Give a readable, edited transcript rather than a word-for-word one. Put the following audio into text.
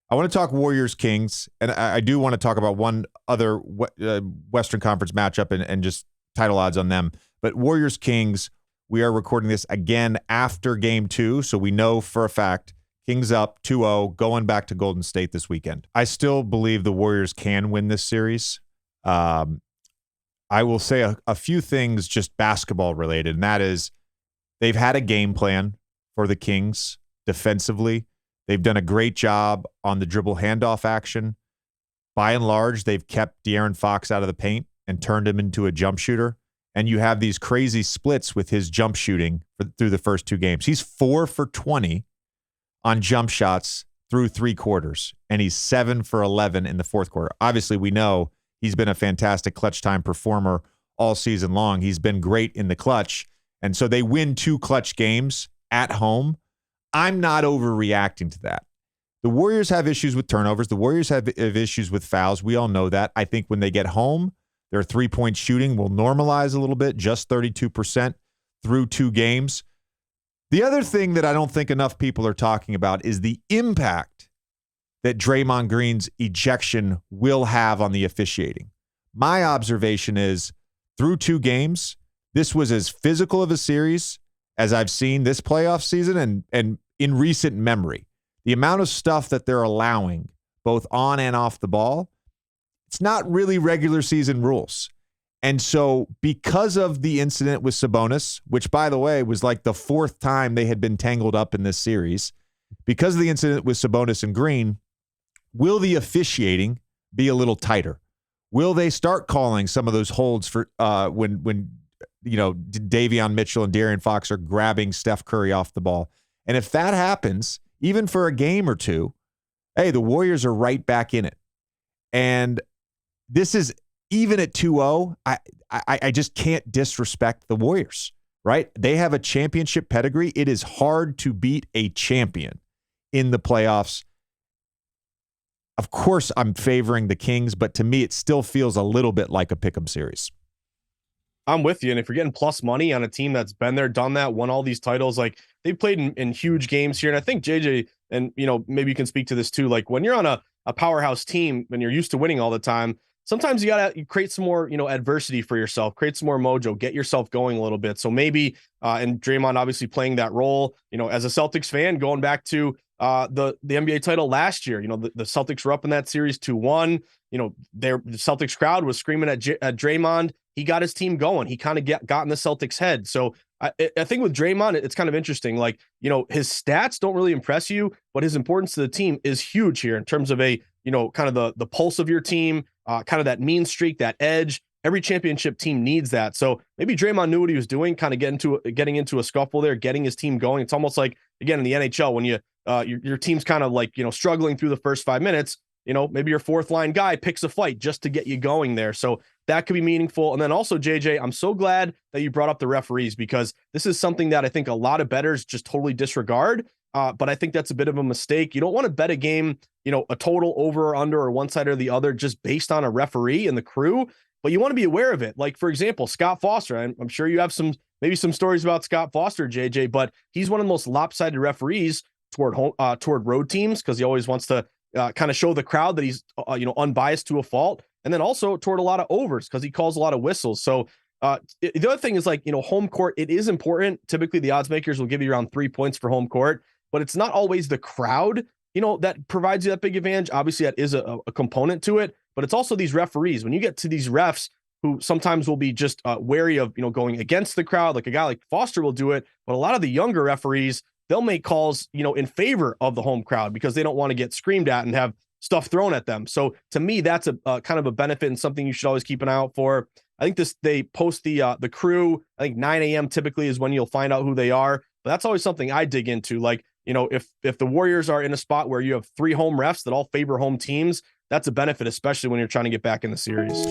I want to talk Warriors Kings, and I do want to talk about one other Western Conference matchup and just title odds on them. But Warriors Kings, we are recording this again after Game 2, so we know for a fact Kings up 2-0, going back to Golden State this weekend. I still believe the Warriors can win this series. I will say a few things just basketball related, and that is they've had a game plan for the Kings defensively. They've done a great job on the dribble handoff action. By and large, they've kept De'Aaron Fox out of the paint and turned him into a jump shooter. And you have these crazy splits with his jump shooting through the first 2 games. He's 4 for 20 on jump shots through 3 quarters, and he's 7 for 11 in the fourth quarter. Obviously, we know he's been a fantastic clutch time performer all season long. He's been great in the clutch. And so they win 2 clutch games at home. I'm not overreacting to that. The Warriors have issues with turnovers. The Warriors have issues with fouls. We all know that. I think when they get home, their 3-point shooting will normalize a little bit, just 32% through 2 games. The other thing that I don't think enough people are talking about is the impact that Draymond Green's ejection will have on the officiating. My observation is through 2 games, this was as physical of a series as I've seen this playoff season and in recent memory. The amount of stuff that they're allowing, both on and off the ball, it's not really regular season rules. And so because of the incident with Sabonis, which, by the way, was like the 4th time they had been tangled up in this series, because of the incident with Sabonis and Green, will the officiating be a little tighter? Will they start calling some of those holds for when Davion Mitchell and De'Aaron Fox are grabbing Steph Curry off the ball? And if that happens, even for a game or 2, hey, the Warriors are right back in it. And this is, even at 2-0, I just can't disrespect the Warriors, right? They have a championship pedigree. It is hard to beat a champion in the playoffs. Of course, I'm favoring the Kings, but to me, it still feels a little bit like a pick'em series. I'm with you. And if you're getting plus money on a team that's been there, done that, won all these titles, like they've played in huge games here. And I think JJ, and maybe you can speak to this too, like when you're on a powerhouse team, when you're used to winning all the time, sometimes you got to create some more, adversity for yourself, create some more mojo, get yourself going a little bit. So maybe, and Draymond obviously playing that role, as a Celtics fan, going back to the NBA title last year, the Celtics were up in that series 2-1, the Celtics crowd was screaming at Draymond. He got his team going. He kind of got in the Celtics head. So I think with Draymond, it's kind of interesting. Like, his stats don't really impress you, but his importance to the team is huge here in terms of a, kind of the pulse of your team, kind of that mean streak, that edge. Every championship team needs that. So maybe Draymond knew what he was doing, kind of getting into a scuffle there, getting his team going. It's almost like, again, in the NHL, when your team's kind of like, struggling through the first 5 minutes, maybe your 4th line guy picks a fight just to get you going there. So that could be meaningful. And then also, JJ, I'm so glad that you brought up the referees, because this is something that I think a lot of bettors just totally disregard. But I think that's a bit of a mistake. You don't want to bet a game, a total over or under or one side or the other just based on a referee and the crew, but you want to be aware of it. Like, for example, Scott Foster, I'm sure you have maybe some stories about Scott Foster, JJ, but he's one of the most lopsided referees toward road teams, because he always wants to kind of show the crowd that he's, unbiased to a fault. And then also toward a lot of overs, because he calls a lot of whistles. So the other thing is, like, home court, it is important. Typically the odds makers will give you around 3 points for home court, but it's not always the crowd, that provides you that big advantage. Obviously that is a component to it, but it's also these referees. When you get to these refs who sometimes will be just wary of, going against the crowd, like a guy like Foster will do it. But a lot of the younger referees, they'll make calls, in favor of the home crowd because they don't want to get screamed at and have stuff thrown at them. So to me, that's a kind of a benefit and something you should always keep an eye out for. I think they post the crew. I think 9 a.m. typically is when you'll find out who they are. But that's always something I dig into. Like, if the Warriors are in a spot where you have 3 home refs that all favor home teams, that's a benefit, especially when you're trying to get back in the series.